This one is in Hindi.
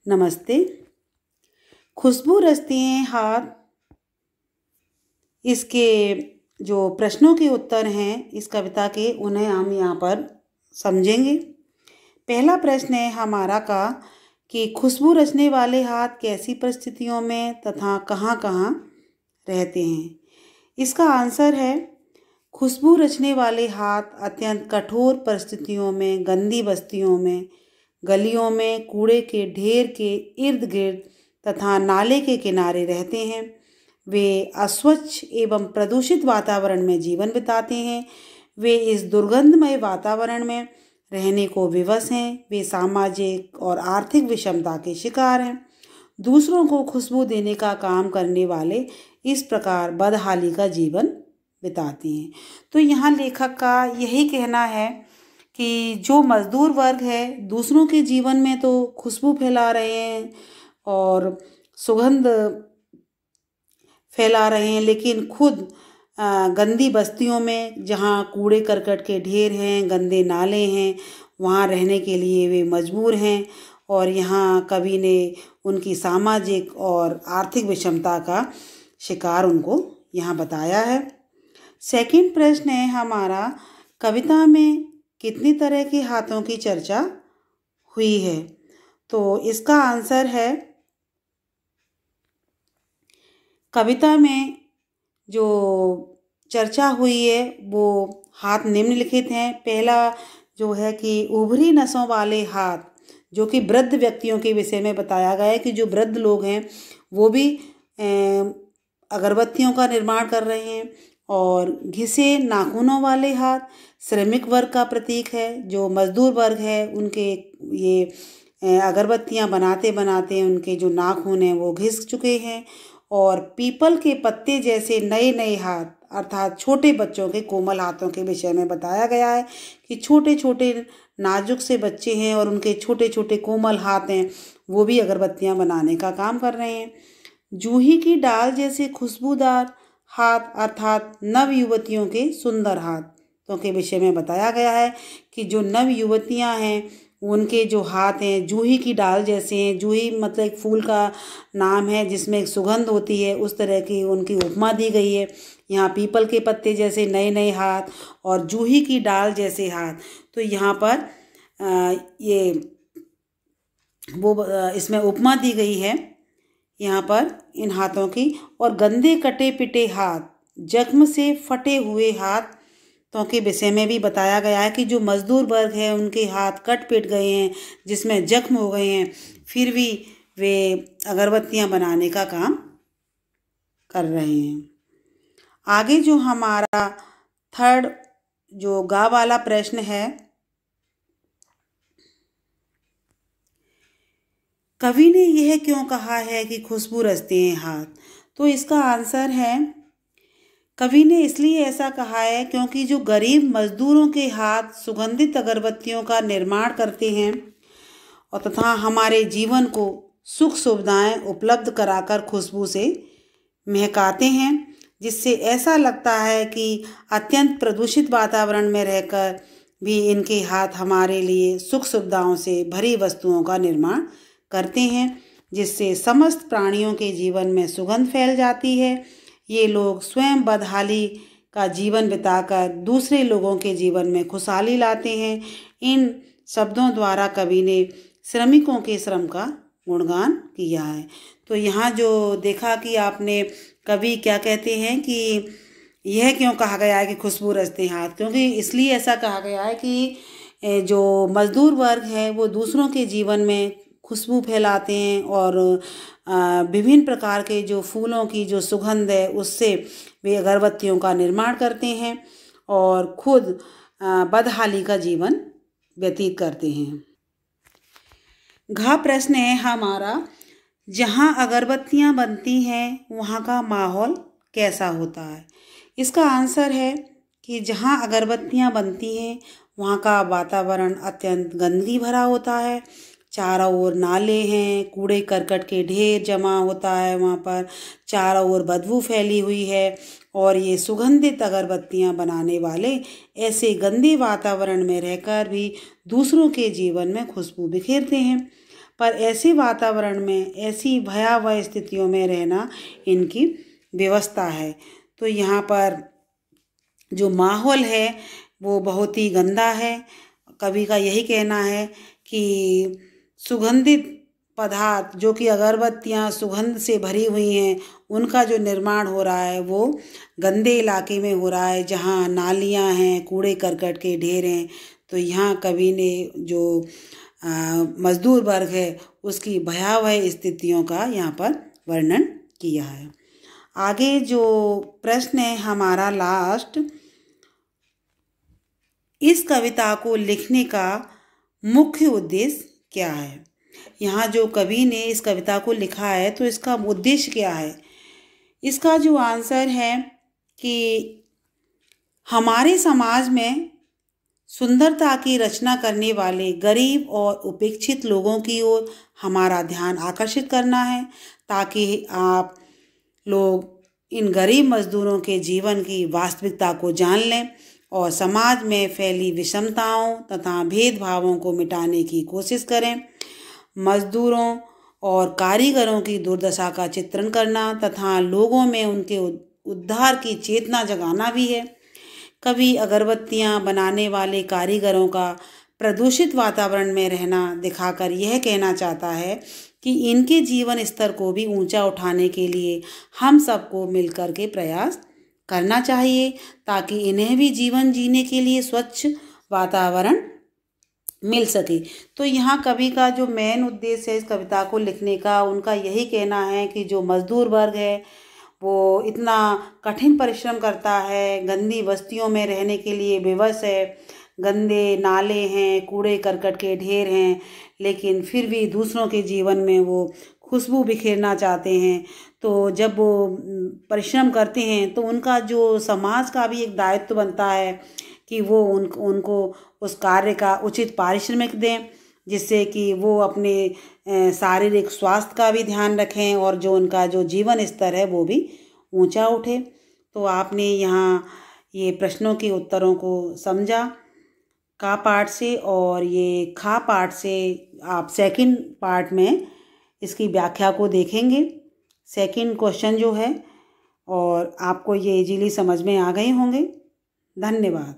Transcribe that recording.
नमस्ते। खुशबू रचती हैं हाथ, इसके जो प्रश्नों के उत्तर हैं इस कविता के, उन्हें हम यहाँ पर समझेंगे। पहला प्रश्न है हमारा का कि खुशबू रचने वाले हाथ कैसी परिस्थितियों में तथा कहाँ कहाँ रहते हैं। इसका आंसर है खुशबू रचने वाले हाथ अत्यंत कठोर परिस्थितियों में, गंदी बस्तियों में, गलियों में, कूड़े के ढेर के इर्द गिर्द तथा नाले के किनारे रहते हैं। वे अस्वच्छ एवं प्रदूषित वातावरण में जीवन बिताते हैं। वे इस दुर्गंधमय वातावरण में रहने को विवश हैं। वे सामाजिक और आर्थिक विषमता के शिकार हैं। दूसरों को खुशबू देने का काम करने वाले इस प्रकार बदहाली का जीवन बिताते हैं। तो यहाँ लेखक का यही कहना है कि जो मजदूर वर्ग है दूसरों के जीवन में तो खुशबू फैला रहे हैं और सुगंध फैला रहे हैं, लेकिन खुद गंदी बस्तियों में जहाँ कूड़े करकट के ढेर हैं, गंदे नाले हैं, वहाँ रहने के लिए वे मजबूर हैं। और यहाँ कवि ने उनकी सामाजिक और आर्थिक विषमता का शिकार उनको यहाँ बताया है। सेकंड प्रश्न है हमारा, कविता में कितनी तरह के हाथों की चर्चा हुई है। तो इसका आंसर है कविता में जो चर्चा हुई है वो हाथ निम्नलिखित हैं। पहला जो है कि उभरी नसों वाले हाथ, जो कि वृद्ध व्यक्तियों के विषय में बताया गया है कि जो वृद्ध लोग हैं वो भी अगरबत्तियों का निर्माण कर रहे हैं। और घिसे नाखूनों वाले हाथ श्रमिक वर्ग का प्रतीक है। जो मजदूर वर्ग है उनके ये अगरबत्तियां बनाते बनाते उनके जो नाखून हैं वो घिस चुके हैं। और पीपल के पत्ते जैसे नए नए हाथ, अर्थात छोटे बच्चों के कोमल हाथों के विषय में बताया गया है कि छोटे छोटे नाजुक से बच्चे हैं और उनके छोटे छोटे कोमल हाथ हैं, वो भी अगरबत्तियां बनाने का काम कर रहे हैं। जूही की डाल जैसे खुशबूदार हाथ, अर्थात नव युवतियों के सुंदर हाथों के विषय में बताया गया है कि जो नव युवतियाँ हैं उनके जो हाथ हैं जूही की डाल जैसे हैं। जूही मतलब एक फूल का नाम है जिसमें एक सुगंध होती है, उस तरह की उनकी उपमा दी गई है। यहाँ पीपल के पत्ते जैसे नए नए हाथ और जूही की डाल जैसे हाथ, तो यहाँ पर ये वो इसमें उपमा दी गई है यहाँ पर इन हाथों की। और गंदे कटे पिटे हाथ, जख्म से फटे हुए हाथों के विषय में भी बताया गया है कि जो मजदूर वर्ग है उनके हाथ कट पिट गए हैं, जिसमें जख्म हो गए हैं, फिर भी वे अगरबत्तियां बनाने का काम कर रहे हैं। आगे जो हमारा थर्ड जो गा वाला प्रश्न है, कवि ने यह क्यों कहा है कि खुशबू रचते हैं हाथ। तो इसका आंसर है कवि ने इसलिए ऐसा कहा है क्योंकि जो गरीब मजदूरों के हाथ सुगंधित अगरबत्तियों का निर्माण करते हैं और तथा हमारे जीवन को सुख सुविधाएं उपलब्ध कराकर खुशबू से महकाते हैं, जिससे ऐसा लगता है कि अत्यंत प्रदूषित वातावरण में रहकर भी इनके हाथ हमारे लिए सुख सुविधाओं से भरी वस्तुओं का निर्माण करते हैं, जिससे समस्त प्राणियों के जीवन में सुगंध फैल जाती है। ये लोग स्वयं बदहाली का जीवन बिताकर दूसरे लोगों के जीवन में खुशहाली लाते हैं। इन शब्दों द्वारा कवि ने श्रमिकों के श्रम का गुणगान किया है। तो यहाँ जो देखा कि आपने कवि क्या कहते हैं कि यह क्यों कहा गया है कि खुशबू रचते हाथ, क्योंकि इसलिए ऐसा कहा गया है कि जो मजदूर वर्ग है वो दूसरों के जीवन में खुशबू फैलाते हैं और विभिन्न प्रकार के जो फूलों की जो सुगंध है उससे वे अगरबत्तियों का निर्माण करते हैं और खुद बदहाली का जीवन व्यतीत करते हैं। घ प्रश्न है हमारा, जहाँ अगरबत्तियाँ बनती हैं वहाँ का माहौल कैसा होता है। इसका आंसर है कि जहाँ अगरबत्तियाँ बनती हैं वहाँ का वातावरण अत्यंत गंदगी भरा होता है। चारों ओर नाले हैं, कूड़े करकट के ढेर जमा होता है, वहाँ पर चारों ओर बदबू फैली हुई है और ये सुगंधित अगरबत्तियाँ बनाने वाले ऐसे गंदे वातावरण में रहकर भी दूसरों के जीवन में खुशबू बिखेरते हैं। पर ऐसे वातावरण में, ऐसी भयावह स्थितियों में रहना इनकी व्यवस्था है। तो यहाँ पर जो माहौल है वो बहुत ही गंदा है। कवि का यही कहना है कि सुगंधित पदार्थ जो कि अगरबत्तियाँ सुगंध से भरी हुई हैं, उनका जो निर्माण हो रहा है वो गंदे इलाके में हो रहा है, जहाँ नालियाँ हैं, कूड़े करकट के ढेर हैं। तो यहाँ कवि ने जो मजदूर वर्ग है उसकी भयावह स्थितियों का यहाँ पर वर्णन किया है। आगे जो प्रश्न है हमारा लास्ट, इस कविता को लिखने का मुख्य उद्देश्य क्या है? यहाँ जो कवि ने इस कविता को लिखा है तो इसका उद्देश्य क्या है? इसका जो आंसर है कि हमारे समाज में सुंदरता की रचना करने वाले गरीब और उपेक्षित लोगों की ओर हमारा ध्यान आकर्षित करना है, ताकि आप लोग इन गरीब मजदूरों के जीवन की वास्तविकता को जान लें और समाज में फैली विषमताओं तथा भेदभावों को मिटाने की कोशिश करें। मजदूरों और कारीगरों की दुर्दशा का चित्रण करना तथा लोगों में उनके उद्धार की चेतना जगाना भी है। कवि अगरबत्तियां बनाने वाले कारीगरों का प्रदूषित वातावरण में रहना दिखाकर यह कहना चाहता है कि इनके जीवन स्तर को भी ऊंचा उठाने के लिए हम सबको मिलकर के प्रयास करना चाहिए, ताकि इन्हें भी जीवन जीने के लिए स्वच्छ वातावरण मिल सके। तो यहाँ कवि का जो मेन उद्देश्य है इस कविता को लिखने का, उनका यही कहना है कि जो मजदूर वर्ग है वो इतना कठिन परिश्रम करता है, गंदी बस्तियों में रहने के लिए विवश है, गंदे नाले हैं, कूड़े करकट के ढेर हैं, लेकिन फिर भी दूसरों के जीवन में वो खुशबू बिखेरना चाहते हैं। तो जब वो परिश्रम करते हैं तो उनका जो समाज का भी एक दायित्व बनता है कि वो उनको उस कार्य का उचित पारिश्रमिक दें, जिससे कि वो अपने शारीरिक स्वास्थ्य का भी ध्यान रखें और जो उनका जो जीवन स्तर है वो भी ऊंचा उठे। तो आपने यहाँ ये प्रश्नों के उत्तरों को समझा का पार्ट से, और ये खा पार्ट से आप सेकंड पार्ट में इसकी व्याख्या को देखेंगे, सेकंड क्वेश्चन जो है, और आपको ये इजीली समझ में आ गए होंगे। धन्यवाद।